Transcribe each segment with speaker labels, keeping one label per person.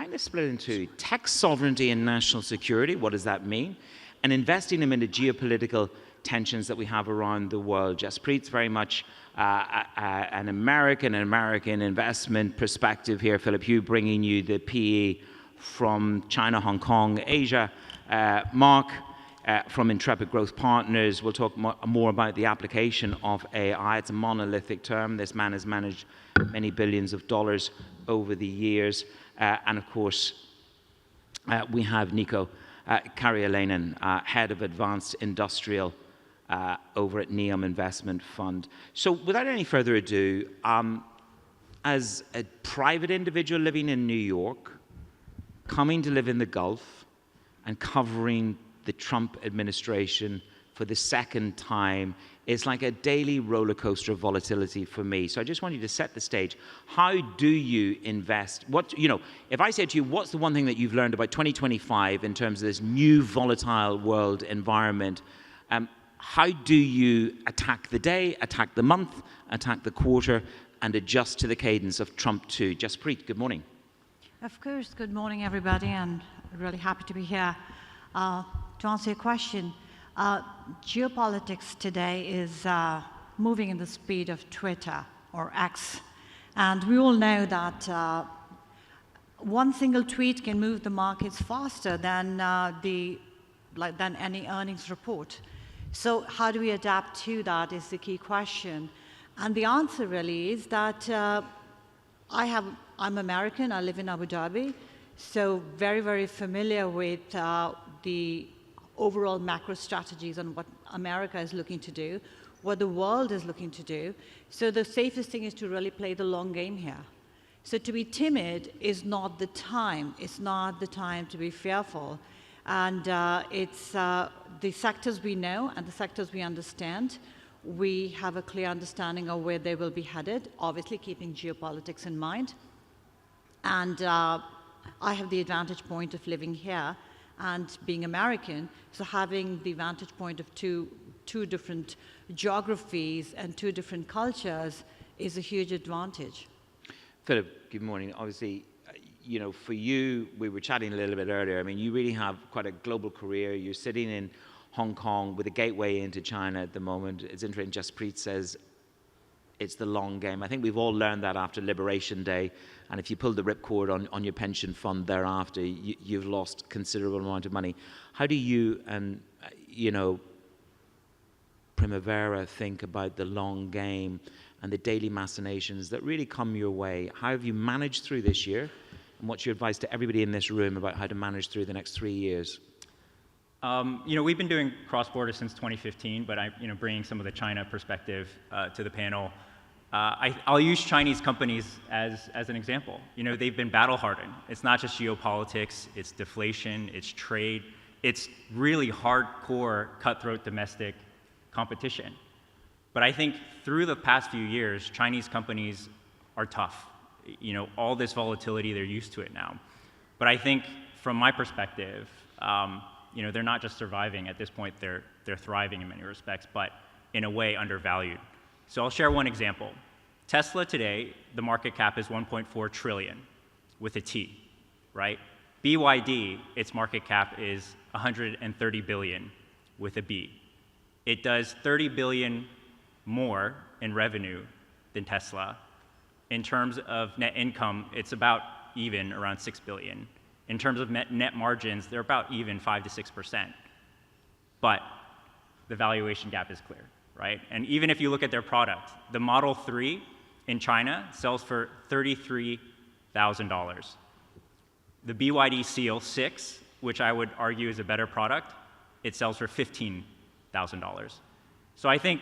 Speaker 1: kind of split into tech sovereignty and national security. What does that mean? And investing them into geopolitical tensions that we have around the world. Jaspreet's very much an American investment perspective here. Philip Hugh bringing you the PE from China, Hong Kong, Asia. Mark from Intrepid Growth Partners will talk more about the application of AI. It's a monolithic term. This man has managed many billions of dollars over the years. And of course, we have Niko Karjalainen, head of advanced industrial over at Neom Investment Fund. So without any further ado, as a private individual living in New York, coming to live in the Gulf and covering the Trump administration for the second time, it's like a daily roller coaster of volatility for me. So I just want you to set the stage. How do you invest? If I said to you, what's the one thing that you've learned about 2025 in terms of this new volatile world environment? How do you attack the day, attack the month, attack the quarter, and adjust to the cadence of Trump 2? Jaspreet, good morning.
Speaker 2: Of course, good morning, everybody, and really happy to be here. To answer your question, geopolitics today is moving in the speed of Twitter or X. And we all know that one single tweet can move the markets faster than any earnings report. So how do we adapt to that is the key question. And the answer really is that I'm American, I live in Abu Dhabi, so very, very familiar with the overall macro strategies on what America is looking to do, what the world is looking to do. So the safest thing is to really play the long game here. So to be timid is not the time. It's not the time to be fearful. And it's the sectors we know and the sectors we understand. We have a clear understanding of where they will be headed, obviously keeping geopolitics in mind. And I have the advantage point of living here and being American, so having the vantage point of two different geographies and two different cultures is a huge advantage.
Speaker 1: Philip, good morning. Obviously, for you, we were chatting a little bit earlier. I mean, you really have quite a global career. You're sitting in Hong Kong with a gateway into China at the moment. It's interesting, Jaspreet says it's the long game. I think we've all learned that after Liberation Day. And if you pull the ripcord on your pension fund thereafter, you've lost considerable amount of money. How do you and, Primavera think about the long game and the daily machinations that really come your way? How have you managed through this year? And what's your advice to everybody in this room about how to manage through the next 3 years?
Speaker 3: We've been doing cross-border since 2015, but bringing some of the China perspective to the panel. I'll use Chinese companies as an example. They've been battle-hardened. It's not just geopolitics, it's deflation, it's trade. It's really hardcore, cutthroat domestic competition. But I think through the past few years, Chinese companies are tough. All this volatility, they're used to it now. But I think from my perspective, they're not just surviving at this point, they're thriving in many respects, but in a way undervalued. So I'll share one example. Tesla today, the market cap is 1.4 trillion with a T, right? BYD, its market cap is 130 billion with a B. It does 30 billion more in revenue than Tesla. In terms of net income, it's about even, around 6 billion. In terms of net margins, they're about even 5 to 6%. But the valuation gap is clear, right? And even if you look at their product, the Model 3 in China sells for $33,000. The BYD Seal 6, which I would argue is a better product, it sells for $15,000. So I think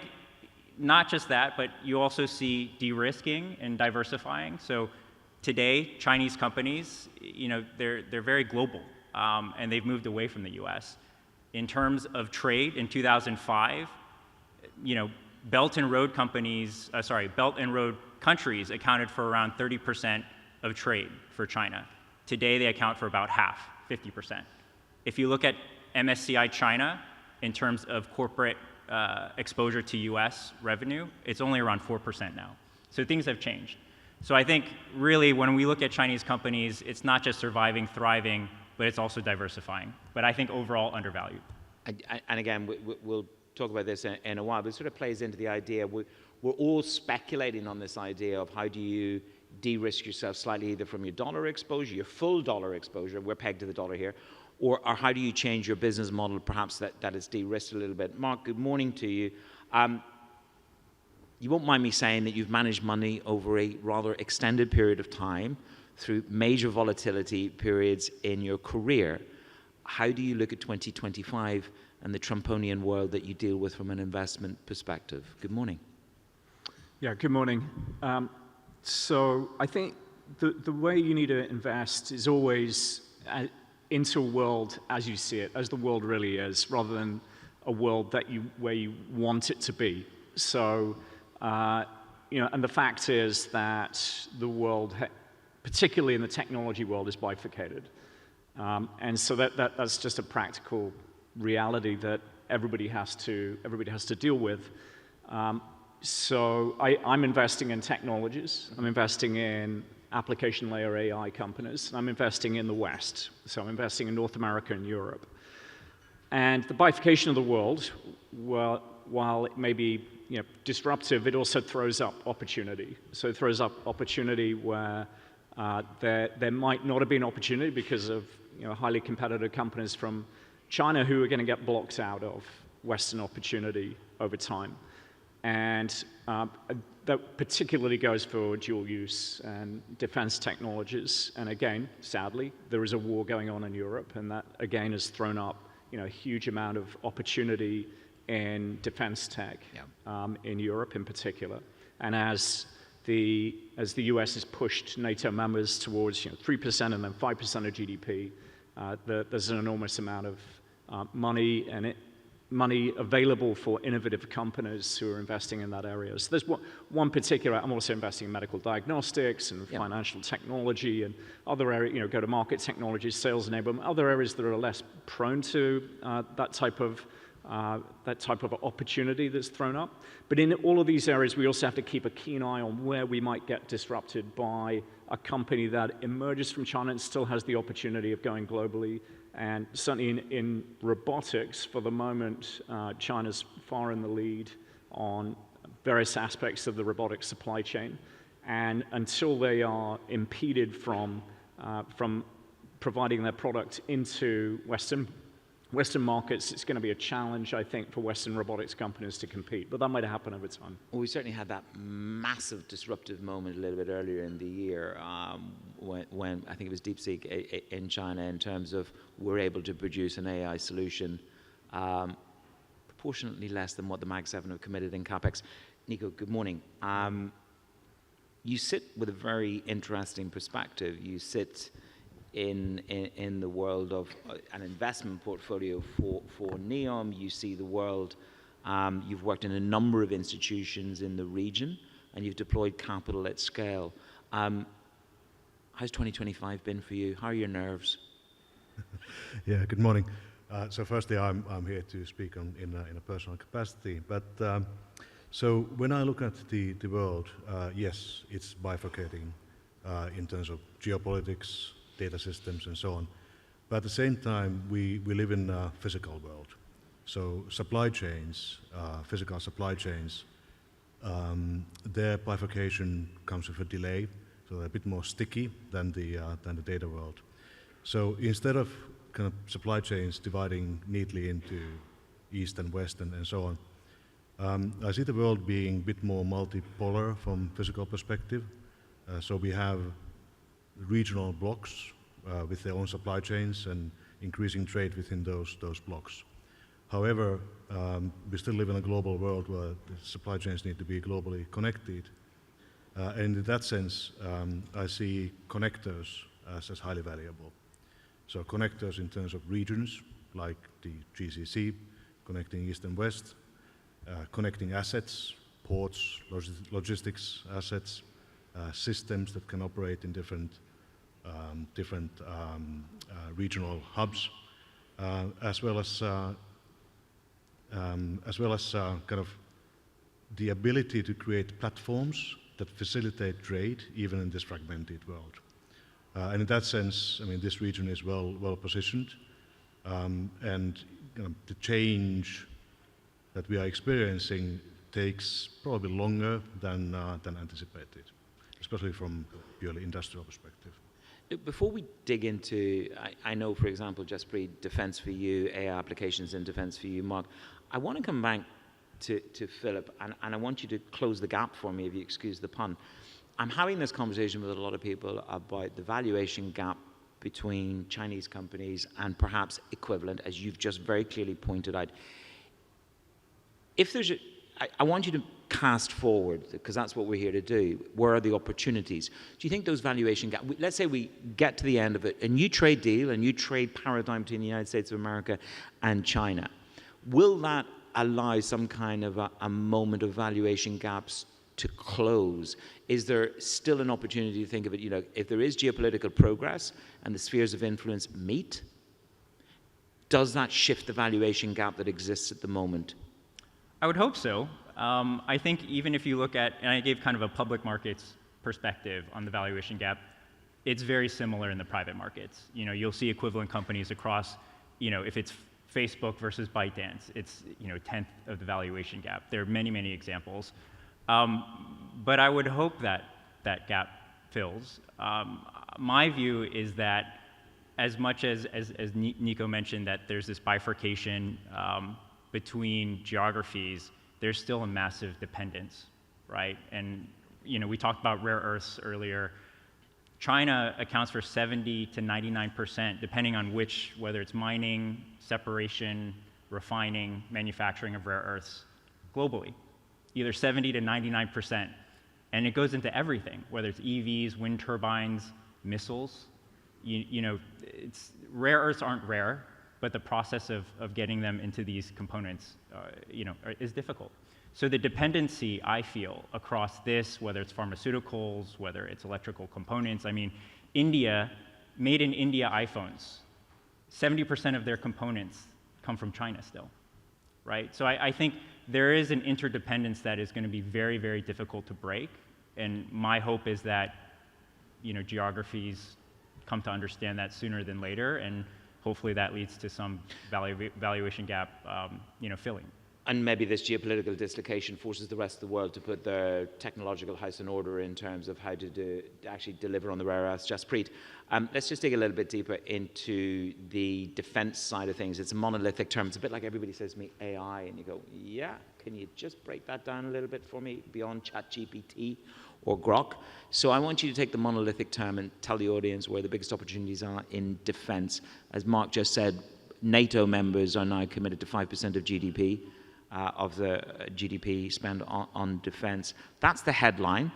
Speaker 3: not just that, but you also see de-risking and diversifying. So today, Chinese companies, they're very global, and they've moved away from the US. In terms of trade, in 2005, Belt and Road countries accounted for around 30% of trade for China. Today, they account for about half, 50%. If you look at MSCI China, in terms of corporate exposure to US revenue, it's only around 4% now. So things have changed. So I think really when we look at Chinese companies, it's not just surviving, thriving, but it's also diversifying. But I think overall undervalued.
Speaker 1: And again, we'll talk about this in a while, but it sort of plays into the idea, we're all speculating on this idea of how do you de-risk yourself slightly either from your dollar exposure, your full dollar exposure, we're pegged to the dollar here, or how do you change your business model perhaps that is de-risked a little bit. Mark, good morning to you. You won't mind me saying that you've managed money over a rather extended period of time through major volatility periods in your career. How do you look at 2025 and the Trumponian world that you deal with from an investment perspective? Good morning.
Speaker 4: Yeah, good morning. So I think the way you need to invest is always into a world as you see it, as the world really is, rather than a world where you want it to be. So, and the fact is that the world, particularly in the technology world, is bifurcated. And so that's just a practical reality that everybody has to deal with. So I'm investing in technologies. I'm investing in application layer AI companies. I'm investing in the West. So I'm investing in North America and Europe. And the bifurcation of the world, while it may be disruptive, it also throws up opportunity. So it throws up opportunity where there might not have been opportunity because of highly competitive companies from China who are going to get blocked out of Western opportunity over time. And that particularly goes for dual use and defense technologies. And again, sadly, there is a war going on in Europe, and that again has thrown up a huge amount of opportunity in defense tech in Europe in particular. And as the US has pushed NATO members towards 3% and then 5% of GDP, there's an enormous amount of money available for innovative companies who are investing in that area. So there's one particular, I'm also investing in medical diagnostics and financial technology and other areas, go-to-market technology, sales enablement, other areas that are less prone to that type of opportunity that's thrown up. But in all of these areas, we also have to keep a keen eye on where we might get disrupted by a company that emerges from China and still has the opportunity of going globally. And certainly in robotics, for the moment, China's far in the lead on various aspects of the robotics supply chain. And until they are impeded from providing their product into Western markets, it's going to be a challenge, I think, for Western robotics companies to compete. But that might happen over time.
Speaker 1: Well, we certainly had that massive disruptive moment a little bit earlier in the year when I think it was DeepSeek in China in terms of we're able to produce an AI solution proportionately less than what the Mag 7 have committed in CapEx. Niko, good morning. You sit with a very interesting perspective. You sit in the world of an investment portfolio for NEOM. You see the world, you've worked in a number of institutions in the region, and you've deployed capital at scale. How's 2025 been for you? How are your nerves?
Speaker 5: Yeah, good morning. So firstly, I'm here to speak in a personal capacity. But so when I look at the world, yes, it's bifurcating in terms of geopolitics, data systems, and so on. But at the same time, we live in a physical world. So supply chains, physical supply chains, their bifurcation comes with a delay, so they're a bit more sticky than the data world. So instead of kind of supply chains dividing neatly into east and west and so on, I see the world being a bit more multipolar from physical perspective. So we have regional blocks with their own supply chains and increasing trade within those blocks. However, we still live in a global world where the supply chains need to be globally connected. And in that sense, I see connectors as highly valuable. So connectors in terms of regions, like the GCC, connecting east and west, connecting assets, ports, logistics assets, systems that can operate in different regional hubs, as well as kind of the ability to create platforms that facilitate trade even in this fragmented world. And in that sense, I mean, this region is well positioned, and the change that we are experiencing takes probably longer than anticipated, especially from a purely industrial perspective.
Speaker 1: Before we dig into, I know, for example, Jaspreet, defense for you, AI applications in defense for you, Mark, I want to come back to Philip, and I want you to close the gap for me, if you excuse the pun. I'm having this conversation with a lot of people about the valuation gap between Chinese companies and perhaps equivalent, as you've just very clearly pointed out. If there's I want you to cast forward, because that's what we're here to do. Where are the opportunities? Do you think those valuation gaps, let's say we get to the end of it, a new trade deal, a new trade paradigm between the United States of America and China, will that allow some kind of a moment of valuation gaps to close? Is there still an opportunity to think of it, if there is geopolitical progress and the spheres of influence meet, does that shift the valuation gap that exists at the moment?
Speaker 3: I would hope so. I think even if you look at, and I gave kind of a public markets perspective on the valuation gap, it's very similar in the private markets. You'll see equivalent companies across, if it's Facebook versus ByteDance, it's, a tenth of the valuation gap. There are many, many examples. But I would hope that that gap fills. My view is that as much as Niko mentioned, that there's this bifurcation between geographies, there's still a massive dependence, right? And we talked about rare earths earlier. China accounts for 70 to 99%, depending on whether it's mining, separation, refining, manufacturing of rare earths globally, either 70 to 99%. And it goes into everything, whether it's EVs, wind turbines, missiles. Rare earths aren't rare, but the process of getting them into these components, is difficult. So the dependency, I feel, across this, whether it's pharmaceuticals, whether it's electrical components, India, made in India iPhones, 70% of their components come from China still, right? So I think there is an interdependence that is going to be very, very difficult to break. And my hope is that, geographies come to understand that sooner than later, and hopefully that leads to some valuation gap, filling.
Speaker 1: And maybe this geopolitical dislocation forces the rest of the world to put their technological house in order in terms of how to actually deliver on the rare earths. Jaspreet, let's just dig a little bit deeper into the defense side of things. It's a monolithic term. It's a bit like everybody says to me, AI, and you go, yeah, can you just break that down a little bit for me beyond ChatGPT or Grok? So I want you to take the monolithic term and tell the audience where the biggest opportunities are in defense. As Mark just said, NATO members are now committed to 5% of GDP. Of the GDP spend on defense. That's the headline.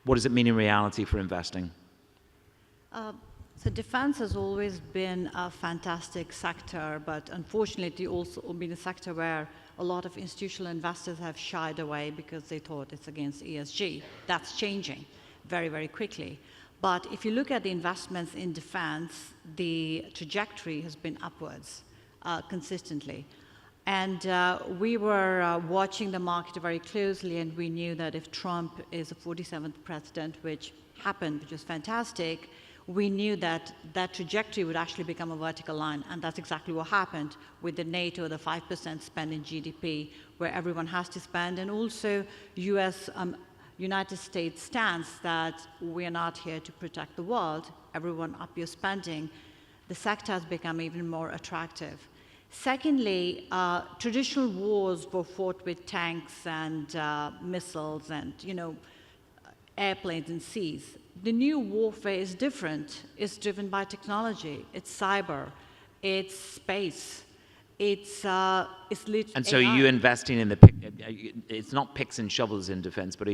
Speaker 1: What does it mean in reality for investing?
Speaker 2: So defense has always been a fantastic sector, but unfortunately also been a sector where a lot of institutional investors have shied away because they thought it's against ESG. That's changing very, very quickly. But if you look at the investments in defense, the trajectory has been upwards consistently. And we were watching the market very closely, and we knew that if Trump is the 47th president, which happened, which was fantastic, we knew that that trajectory would actually become a vertical line, and that's exactly what happened with the NATO, the 5% spend in GDP, where everyone has to spend, and also United States stance that we're not here to protect the world, everyone up your spending. The sector has become even more attractive. Secondly, traditional wars were fought with tanks and missiles and, airplanes and seas. The new warfare is different. It's driven by technology. It's cyber. It's space. It's
Speaker 1: And so
Speaker 2: AI.
Speaker 1: are you investing in it's not picks and shovels in defense, but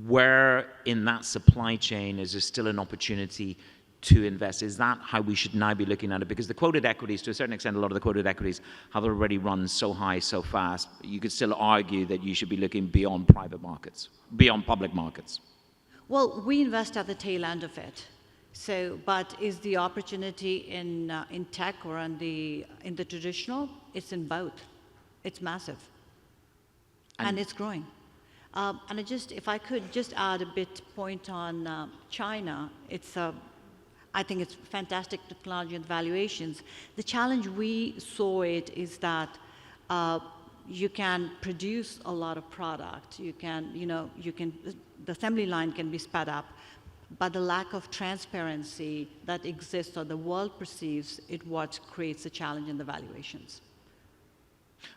Speaker 1: where in that supply chain is there still an opportunity to invest? Is that how we should now be looking at it? Because the quoted equities, to a certain extent, a lot of the quoted equities have already run so high, so fast. You could still argue that you should be looking beyond private markets, beyond public markets.
Speaker 2: Well, we invest at the tail end of it. So, but is the opportunity in tech or in the traditional? It's in both. It's massive, and it's growing. And if I could just add a bit point on China, I think it's fantastic technology and valuations. The challenge we saw it is that you can produce a lot of product. The assembly line can be sped up, but the lack of transparency that exists or the world perceives it what creates a challenge in the valuations.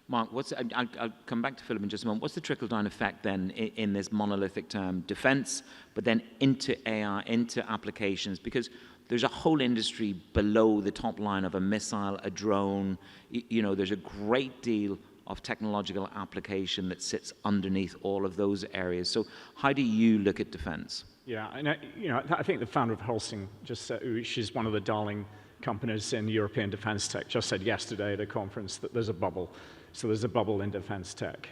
Speaker 1: Mark, I'll come back to Philip in just a moment. What's the trickle-down effect then in this monolithic term, defense, but then into AI, into applications? Because there's a whole industry below the top line of a missile, a drone. There's a great deal of technological application that sits underneath all of those areas. So how do you look at defense?
Speaker 4: Yeah, and I think the founder of Holcim just said, which is one of the darling companies in European defense tech, just said yesterday at a conference that there's a bubble. So there's a bubble in defense tech.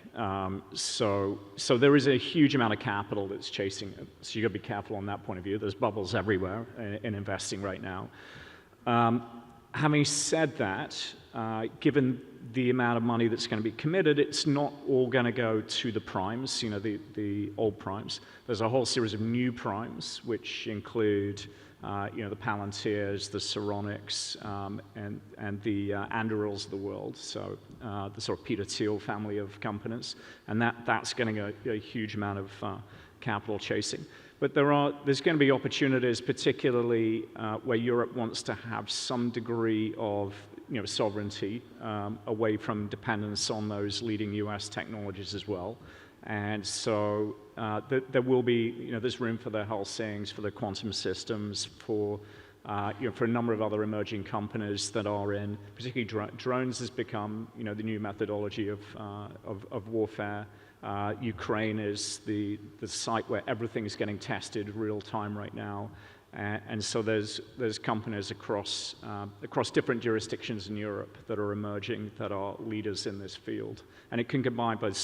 Speaker 4: So there is a huge amount of capital that's chasing it. So you've got to be careful on that point of view. There's bubbles everywhere in investing right now. Having said that, given the amount of money that's going to be committed, it's not all going to go to the primes, the old primes. There's a whole series of new primes, which include the Palantirs, the Saronics, and the Andurils of the world, so the sort of Peter Thiel family of companies, and that's getting a huge amount of capital chasing. But there's going to be opportunities, particularly where Europe wants to have some degree of sovereignty away from dependence on those leading US technologies as well. And so there will be, there's room for the Helsings, for the quantum systems, for a number of other emerging companies that are in, particularly drones has become, the new methodology of warfare. Ukraine is the site where everything is getting tested real time right now. And so there's companies across different jurisdictions in Europe that are emerging, that are leaders in this field. And it can combine both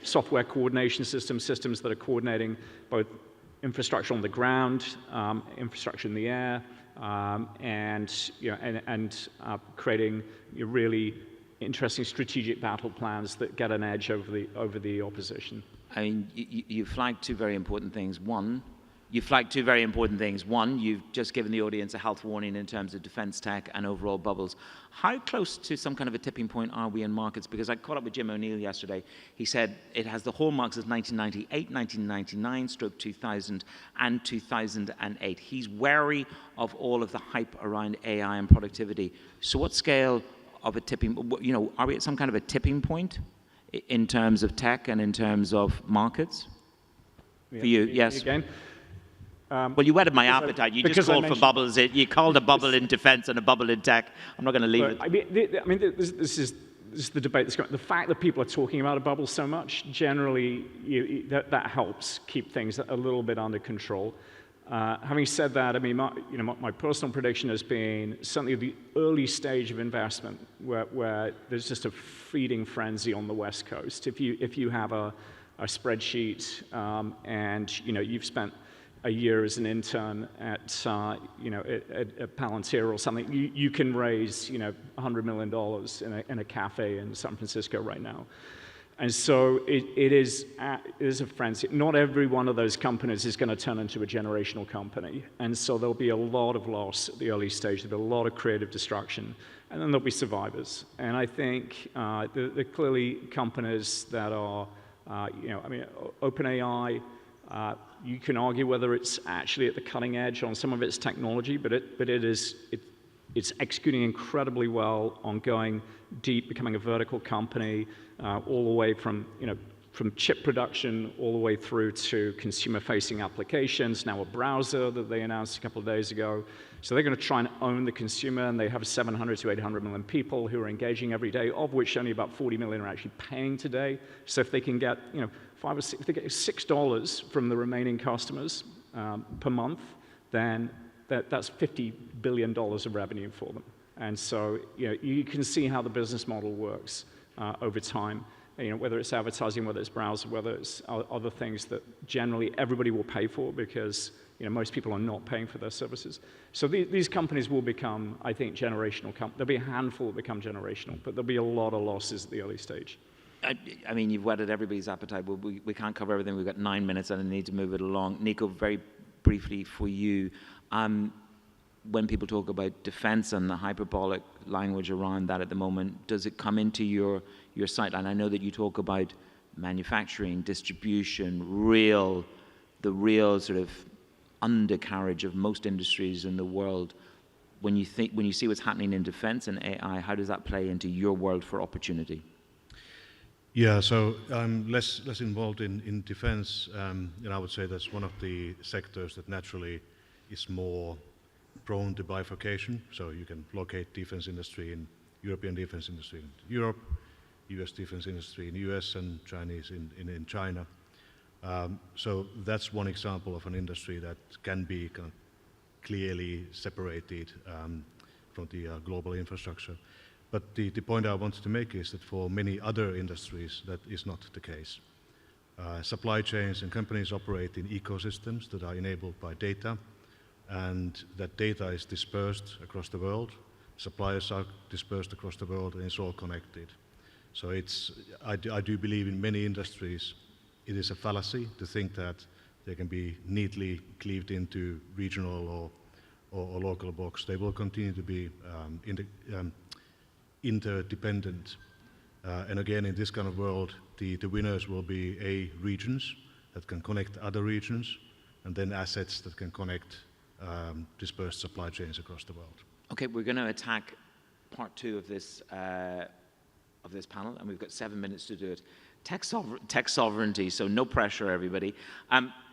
Speaker 4: software coordination systems that are coordinating both infrastructure on the ground, infrastructure in the air, and creating really interesting strategic battle plans that get an edge over the opposition.
Speaker 1: I mean, you flagged two very important things. One, you've just given the audience a health warning in terms of defense tech and overall bubbles. How close to some kind of a tipping point are we in markets? Because I caught up with Jim O'Neill yesterday. He said it has the hallmarks of 1998, 1999, stroke 2000, and 2008. He's wary of all of the hype around AI and productivity. So what scale of a tipping, are we at some kind of a tipping point in terms of tech and in terms of markets? For you, yes.
Speaker 4: Again?
Speaker 1: Well, you whetted my appetite. You just called for bubbles. You called a bubble in defense and a bubble in tech. I'm not going to leave it.
Speaker 4: This is the debate that's going. The fact that people are talking about a bubble so much, generally, that helps keep things a little bit under control. Having said that, I mean, my personal prediction has been certainly the early stage of investment, where there's just a feeding frenzy on the West Coast. If you have a spreadsheet and you've spent a year as an intern at Palantir or something, you can raise $100 million in a cafe in San Francisco right now. And so it is a frenzy. Not every one of those companies is going to turn into a generational company. And so there'll be a lot of loss at the early stage. There'll be a lot of creative destruction. And then there'll be survivors. And I think there are clearly companies that are, OpenAI, you can argue whether it's actually at the cutting edge on some of its technology, but it's executing incredibly well on going deep, becoming a vertical company, all the way from chip production all the way through to consumer-facing applications. Now a browser that they announced a couple of days ago. So they're going to try and own the consumer, and they have 700 to 800 million people who are engaging every day, of which only about 40 million are actually paying today. So if they can get if they get $6 from the remaining customers per month, then that's $50 billion of revenue for them. And so you can see how the business model works over time. Whether it's advertising, whether it's browser, whether it's other things that generally everybody will pay for because most people are not paying for their services. So these companies will become, I think, generational. There'll be a handful that become generational, but there'll be a lot of losses at the early stage.
Speaker 1: I mean, you've whetted everybody's appetite. We can't cover everything. We've got 9 minutes and I need to move it along. Niko, very briefly for you. When people talk about defense and the hyperbolic language around that at the moment, does it come into your sight? And I know that you talk about manufacturing, distribution, the real sort of undercarriage of most industries in the world. When you see what's happening in defense and AI, how does that play into your world for opportunity?
Speaker 5: Yeah, so I'm less involved in defense, and I would say that's one of the sectors that naturally is more prone to bifurcation. So you can locate defense industry in European defense industry in Europe, US defense industry in US, and Chinese in China. So that's one example of an industry that can be kind of clearly separated from the global infrastructure. But the point I wanted to make is that for many other industries, that is not the case. Supply chains and companies operate in ecosystems that are enabled by data, and that data is dispersed across the world. Suppliers are dispersed across the world, and it's all connected. So I do believe in many industries, it is a fallacy to think that they can be neatly cleaved into regional or local blocks. They will continue to be interdependent. And again, in this kind of world, the winners will be regions that can connect other regions, and then assets that can connect dispersed supply chains across the world.
Speaker 1: Okay, we're going to attack part 2 of this panel, and we've got 7 minutes to do it. Tech sovereignty, so no pressure, everybody.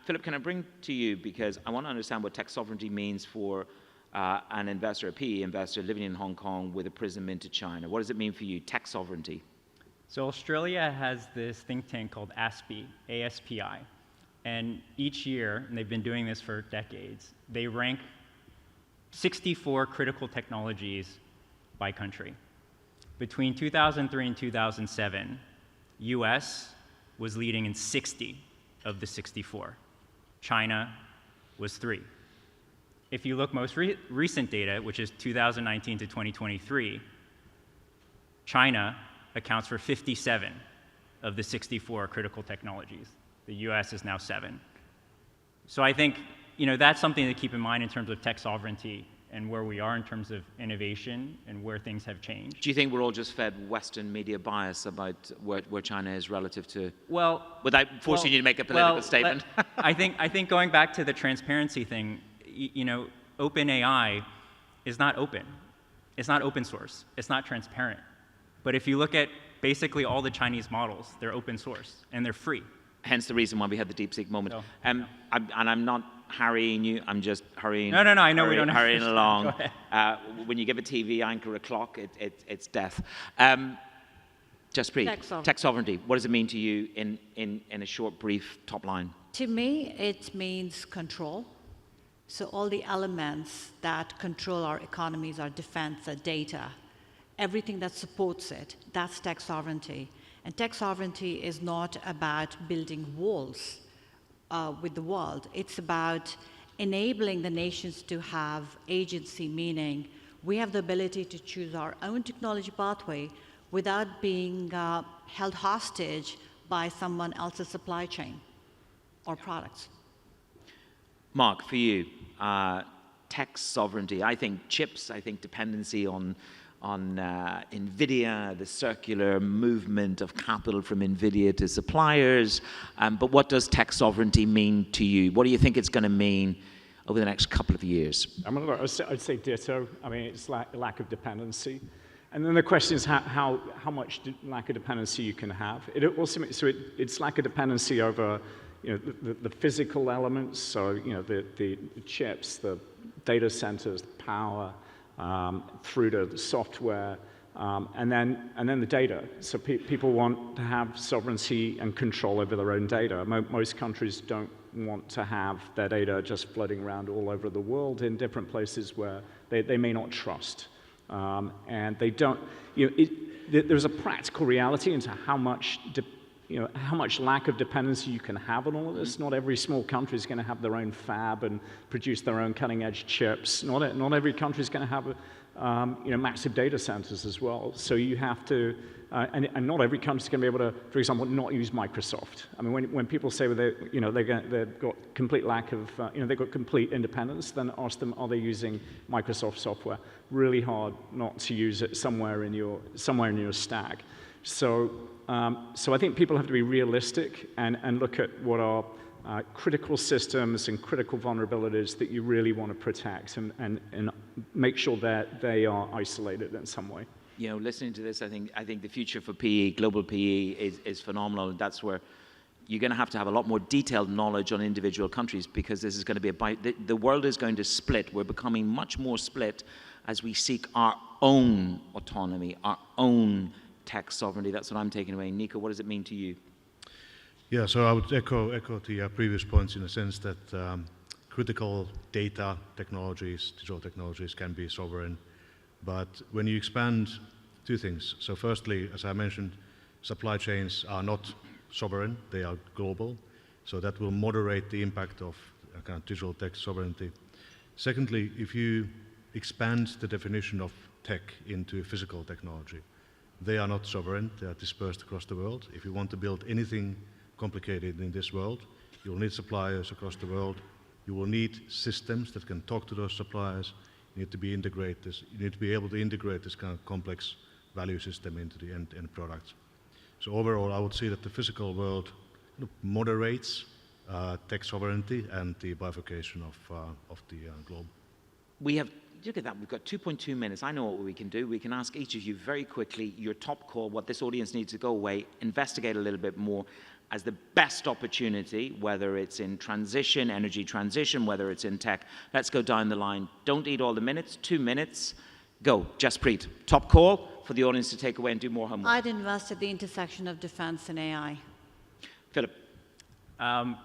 Speaker 1: Philip, can I bring to you, because I want to understand what tech sovereignty means for an investor, a PE investor living in Hong Kong with a prism into China. What does it mean for you, tech sovereignty?
Speaker 3: So Australia has this think tank called ASPI, ASPI. And each year, and they've been doing this for decades, they rank 64 critical technologies by country. Between 2003 and 2007, US was leading in 60 of the 64. China was 3. If you look most recent data, which is 2019 to 2023, China accounts for 57 of the 64 critical technologies. The US is now 7. So I think that's something to keep in mind in terms of tech sovereignty and where we are in terms of innovation and where things have changed.
Speaker 1: Do you think we're all just fed Western media bias about where China is relative to?
Speaker 3: Well,
Speaker 1: without forcing you to make a political statement.
Speaker 3: I think going back to the transparency thing, OpenAI is not open. It's not open source. It's not transparent. But if you look at basically all the Chinese models, they're open source and they're free.
Speaker 1: Hence the reason why we had the DeepSeek moment.
Speaker 3: So,
Speaker 1: I'm not harrying you. I'm just hurrying.
Speaker 3: No. I know we don't have
Speaker 1: hurrying
Speaker 3: to.
Speaker 1: along.
Speaker 3: Go ahead.
Speaker 1: When you give a TV anchor a clock, it's death. Jaspreet, tech sovereignty. What does it mean to you in a short, brief top line?
Speaker 2: To me, it means control. So all the elements that control our economies, our defense, our data, everything that supports it, that's tech sovereignty. And tech sovereignty is not about building walls with the world. It's about enabling the nations to have agency, meaning we have the ability to choose our own technology pathway without being held hostage by someone else's supply chain or products.
Speaker 1: Mark, for you, tech sovereignty. I think chips, I think dependency on NVIDIA, the circular movement of capital from NVIDIA to suppliers. But what does tech sovereignty mean to you? What do you think it's going to mean over the next couple of years?
Speaker 4: I'd say ditto. I mean, it's lack of dependency. And then the question is how much lack of dependency you can have. It's lack of dependency over the physical elements, so the chips, the data centers, the power, through to the software, and then the data. So people want to have sovereignty and control over their own data. Most countries don't want to have their data just floating around all over the world in different places where they may not trust. And they don't, there's a practical reality into how much lack of dependency you can have on all of this. Not every small country is going to have their own fab and produce their own cutting-edge chips. Not every country is going to have massive data centers as well. So you have to, and not every country's going to be able to, for example, not use Microsoft. I mean, when people say they've got complete lack of, they've got complete independence, then ask them, are they using Microsoft software? Really hard not to use it somewhere in your stack. So I think people have to be realistic and look at what are critical systems and critical vulnerabilities that you really want to protect and make sure that they are isolated in some way.
Speaker 1: Listening to this, I think the future for PE, global PE, is phenomenal. That's where you're going to have a lot more detailed knowledge on individual countries, because this is going to be the world is going to split. We're becoming much more split as we seek our own autonomy, our own tech sovereignty. That's what I'm taking away. Niko, what does it mean to you?
Speaker 5: Yeah, so I would echo the previous points in the sense that critical data technologies, digital technologies can be sovereign. But when you expand, two things. So firstly, as I mentioned, supply chains are not sovereign, they are global. So that will moderate the impact of kind of digital tech sovereignty. Secondly, if you expand the definition of tech into physical technology, they are not sovereign, they are dispersed across the world. If you want to build anything complicated in this world, you will need suppliers across the world. You will need systems that can talk to those suppliers. You need to be integrated. You need to be able to integrate this kind of complex value system into the end products. So overall, I would say that the physical world moderates tech sovereignty and the bifurcation of the globe.
Speaker 1: Look at that, we've got 2.2 minutes. I know what we can do. We can ask each of you very quickly your top call, what this audience needs to go away, investigate a little bit more as the best opportunity, whether it's in transition, energy transition, whether it's in tech. Let's go down the line. Don't eat all the minutes, 2 minutes. Go, Jaspreet. Top call for the audience to take away and do more homework.
Speaker 2: I'd invest at the intersection of defense and AI.
Speaker 1: Philip.
Speaker 3: Can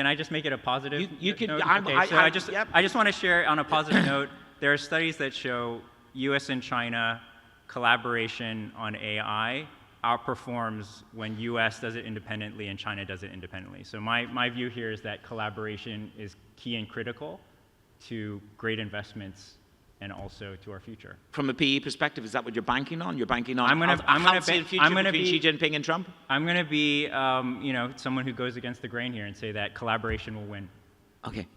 Speaker 3: I just make it a positive
Speaker 1: You could.
Speaker 3: note? I just want to share on a positive note. There are studies that show U.S. and China collaboration on AI outperforms when U.S. does it independently and China does it independently. So my view here is that collaboration is key and critical to great investments and also to our future.
Speaker 1: From a PE perspective, is that what you're banking on? You're banking on
Speaker 3: between
Speaker 1: Xi Jinping and Trump?
Speaker 3: I'm going to be someone who goes against the grain here and say that collaboration will win.
Speaker 1: Okay.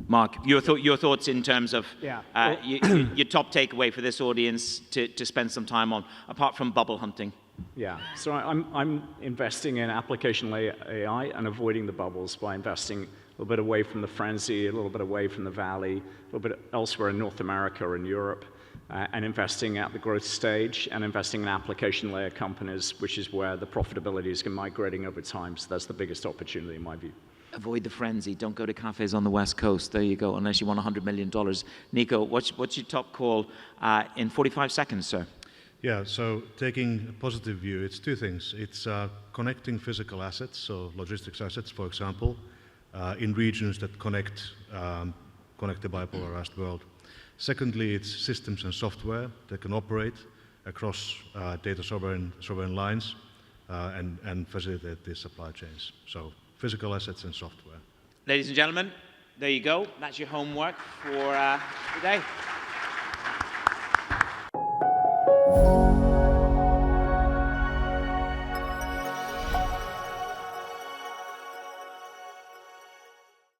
Speaker 1: Mark, your thoughts in terms of your top takeaway for this audience to spend some time on, apart from bubble hunting?
Speaker 4: Yeah, so I'm investing in application layer AI and avoiding the bubbles by investing a little bit away from the frenzy, a little bit away from the valley, a little bit elsewhere in North America and Europe, and investing at the growth stage and investing in application layer companies, which is where the profitability is migrating over time. So that's the biggest opportunity in my view.
Speaker 1: Avoid the frenzy. Don't go to cafes on the West Coast. There you go, unless you want $100 million. Niko, what's your top call in 45 seconds, sir?
Speaker 5: Yeah, so taking a positive view, it's two things. It's connecting physical assets, so logistics assets, for example, in regions that connect the bipolarized world. Secondly, it's systems and software that can operate across data sovereign lines and facilitate these supply chains. So physical assets and software.
Speaker 1: Ladies and gentlemen, there you go. That's your homework for today.